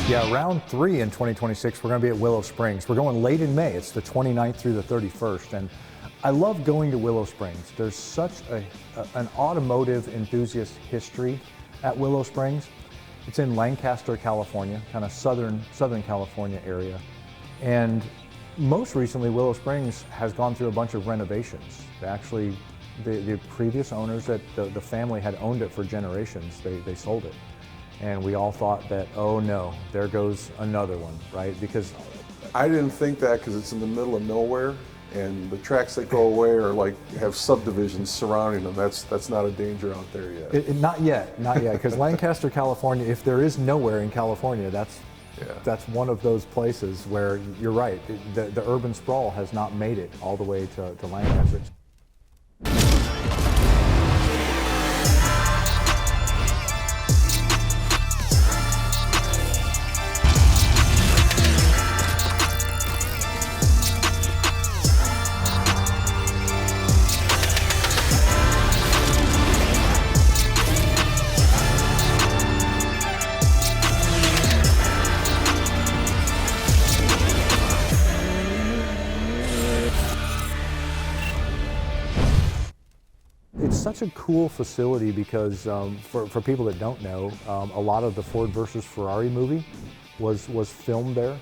Yeah, round 3 in 2026, we're going to be at Willow Springs. We're going late in May. It's the 29th through the 31st. And I love going to Willow Springs. There's such an automotive enthusiast history at Willow Springs. It's in Lancaster, California, kind of southern California area. And most recently, Willow Springs has gone through a bunch of renovations. Actually, the previous owners, that the family had owned it for generations, they sold it. And we all thought that, oh no, there goes another one, right? Because I didn't think that, because it's in the middle of nowhere, and the tracks that go away are like have subdivisions surrounding them. That's not a danger out there yet. Not yet, because Lancaster, California, if there is nowhere in California, that's one of those places where you're right. The urban sprawl has not made it all the way to Lancaster. It's such a cool facility because for people that don't know, a lot of the Ford versus Ferrari movie was filmed there.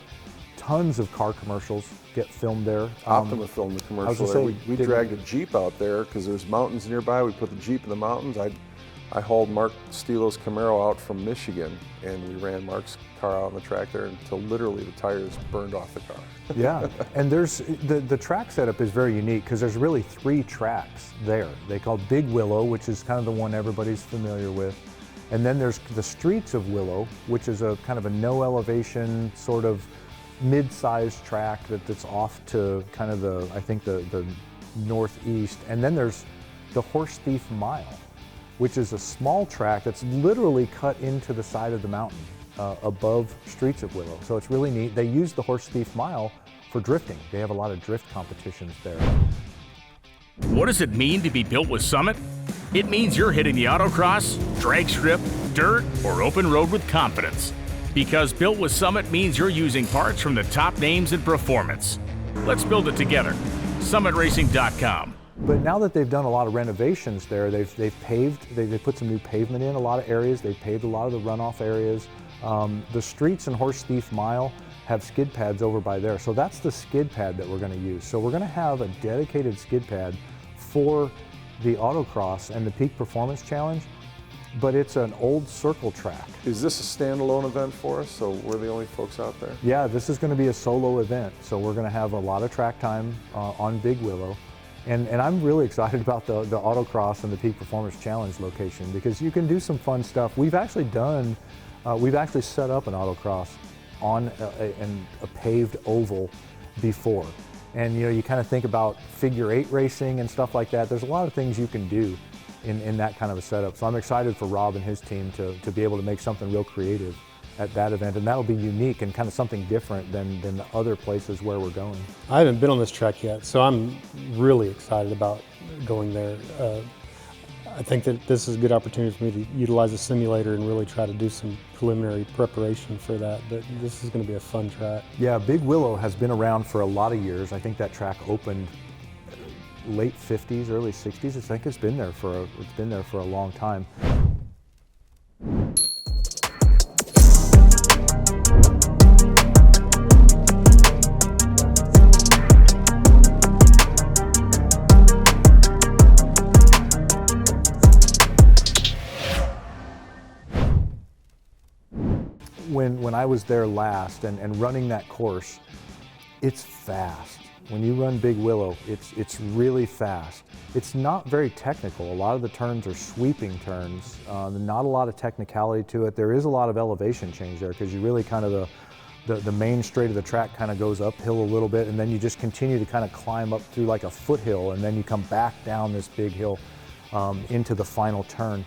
Tons of car commercials get filmed there. Optima filmed the commercial there. We dragged a Jeep out there because there's mountains nearby. We put the Jeep in the mountains. I hauled Mark Stilo's Camaro out from Michigan, and we ran Mark's car out on the track there until literally the tires burned off the car. Yeah, and there's the track setup is very unique because there's really 3 tracks there. They call Big Willow, which is kind of the one everybody's familiar with. And then there's the Streets of Willow, which is a kind of a no elevation, sort of mid-sized track that's off to kind of the northeast. And then there's the Horse Thief Mile, which is a small track that's literally cut into the side of the mountain above Streets of Willow. So it's really neat. They use the Horse Thief Mile for drifting. They have a lot of drift competitions there. What does it mean to be built with Summit? It means you're hitting the autocross, drag strip, dirt, or open road with confidence. Because built with Summit means you're using parts from the top names in performance. Let's build it together. SummitRacing.com. But now that they've done a lot of renovations there, they've paved, they put some new pavement in a lot of areas, they've paved a lot of the runoff areas. The Streets and Horse Thief Mile have skid pads over by there. So that's the skid pad that we're going to use. So we're going to have a dedicated skid pad for the autocross and the Peak Performance Challenge, but it's an old circle track. Is this a standalone event for us, so we're the only folks out there? Yeah, this is going to be a solo event. So we're going to have a lot of track time on Big Willow. And I'm really excited about the autocross and the Peak Performance Challenge location because you can do some fun stuff. We've actually set up an autocross on a paved oval before. And you kind of think about figure-8 racing and stuff like that. There's a lot of things you can do in that kind of a setup. So I'm excited for Rob and his team to be able to make something real creative at that event, and that'll be unique and kind of something different than the other places where we're going. I haven't been on this track yet, so I'm really excited about going there. I think that this is a good opportunity for me to utilize a simulator and really try to do some preliminary preparation for that, but this is going to be a fun track. Yeah, Big Willow has been around for a lot of years. I think that track opened late 50s, early 60s. I think it's been there for a long time. When I was there last and running that course, it's fast. When you run Big Willow, it's really fast. It's not very technical. A lot of the turns are sweeping turns. Not a lot of technicality to it. There is a lot of elevation change there because you really kind of the main straight of the track kind of goes uphill a little bit, and then you just continue to kind of climb up through like a foothill, and then you come back down this big hill into the final turn.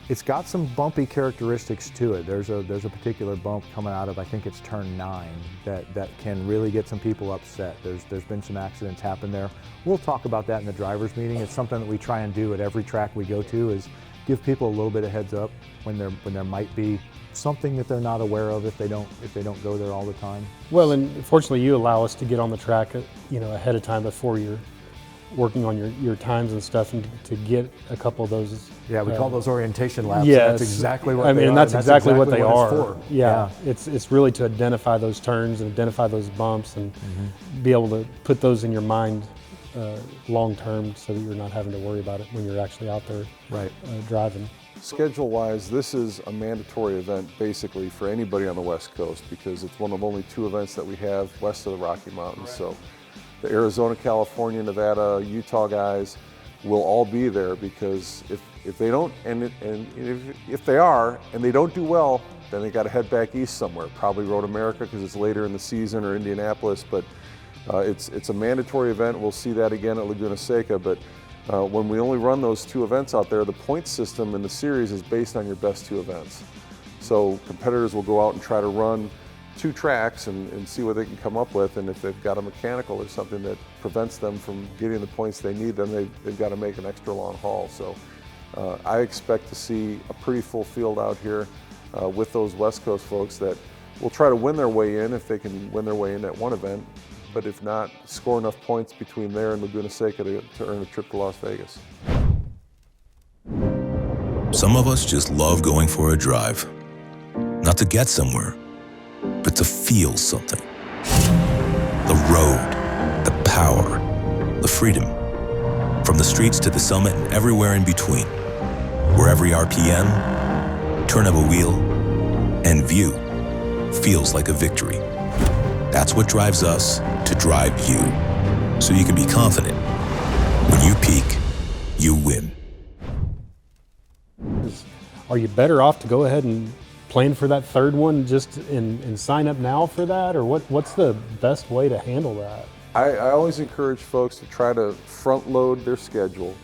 It's got some bumpy characteristics to it. There's a particular bump coming out of, I think it's turn 9, that can really get some people upset. There's been some accidents happen there. We'll talk about that in the drivers meeting. It's something that we try and do at every track we go to, is give people a little bit of heads up when there might be something that they're not aware of if they don't go there all the time? Well, and fortunately you allow us to get on the track, ahead of time before you're working on your times and stuff, and to get a couple of those. Yeah, we call those orientation laps. Yes, That's exactly what I mean, they are. and that's exactly what they are. For. Yeah, it's really to identify those turns and identify those bumps and be able to put those in your mind long term, so that you're not having to worry about it when you're actually out there driving. Schedule-wise, this is a mandatory event basically for anybody on the West Coast, because it's one of only 2 events that we have west of the Rocky Mountains. So the Arizona, California, Nevada, Utah guys will all be there, because if they don't, and if they are and they don't do well, then they got to head back east somewhere, probably Road America because it's later in the season, or Indianapolis. But it's a mandatory event. We'll see that again at Laguna Seca. But when we only run those 2 events out there, the point system in the series is based on your best 2 events. So competitors will go out and try to run 2 tracks and see what they can come up with, and if they've got a mechanical or something that prevents them from getting the points they need, then they've got to make an extra long haul. So I expect to see a pretty full field out here with those West Coast folks that will try to win their way in if they can win their way in at one event, but if not, score enough points between there and Laguna Seca to earn a trip to Las Vegas. Some of us just love going for a drive, not to get somewhere, but to feel something. The road, the power, the freedom. From the streets to the summit and everywhere in between. Where every RPM, turn of a wheel, and view feels like a victory. That's what drives us to drive you. So you can be confident. When you peak, you win. Are you better off to go ahead and plan for that 3rd one just and sign up now for that, or what's the best way to handle that? I always encourage folks to try to front load their schedule,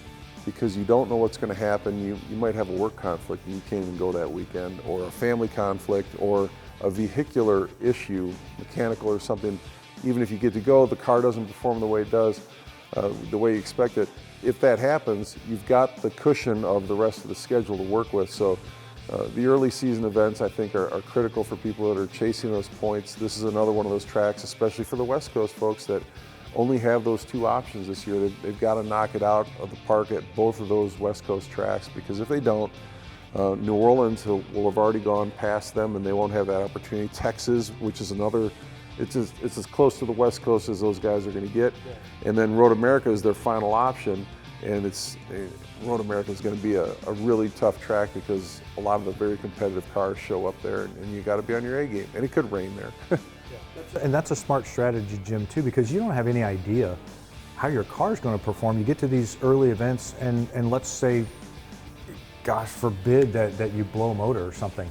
because you don't know what's going to happen. You might have a work conflict and you can't even go that weekend, or a family conflict, or a vehicular issue, mechanical or something. Even if you get to go, the car doesn't perform the way it does, the way you expect it. If that happens, you've got the cushion of the rest of the schedule to work with. So the early season events, I think, are critical for people that are chasing those points. This is another one of those tracks, especially for the West Coast folks that only have those 2 options this year. They've got to knock it out of the park at both of those West Coast tracks, because if they don't, New Orleans will have already gone past them and they won't have that opportunity. Texas, which is another, it's as close to the West Coast as those guys are going to get. And then Road America is their final option. And Road America is going to be a really tough track, because a lot of the very competitive cars show up there, and you got to be on your A game. And it could rain there. And that's a smart strategy, Jim, too, because you don't have any idea how your car is going to perform. You get to these early events, and let's say, gosh forbid that you blow a motor or something.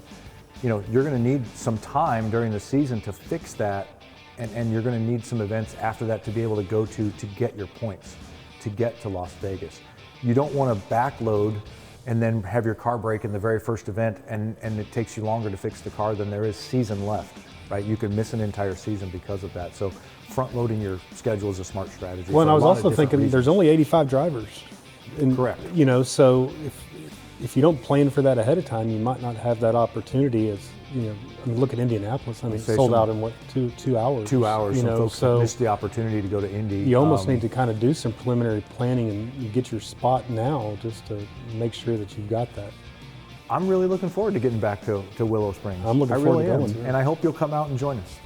You're going to need some time during the season to fix that, and you're going to need some events after that to be able to go to get your points, to get to Las Vegas. You don't want to backload and then have your car break in the very first event, and it takes you longer to fix the car than there is season left, right? You could miss an entire season because of that. So front-loading your schedule is a smart strategy. Well, and I was also thinking there's only 85 drivers. Correct. So if you don't plan for that ahead of time, you might not have that opportunity. As look at Indianapolis. I mean, it's sold out in what, 2 hours? 2 hours. Some folks missed the opportunity to go to Indy. You almost need to kind of do some preliminary planning and get your spot now, just to make sure that you've got that. I'm really looking forward to getting back to Willow Springs. I'm looking forward to going. And I hope you'll come out and join us.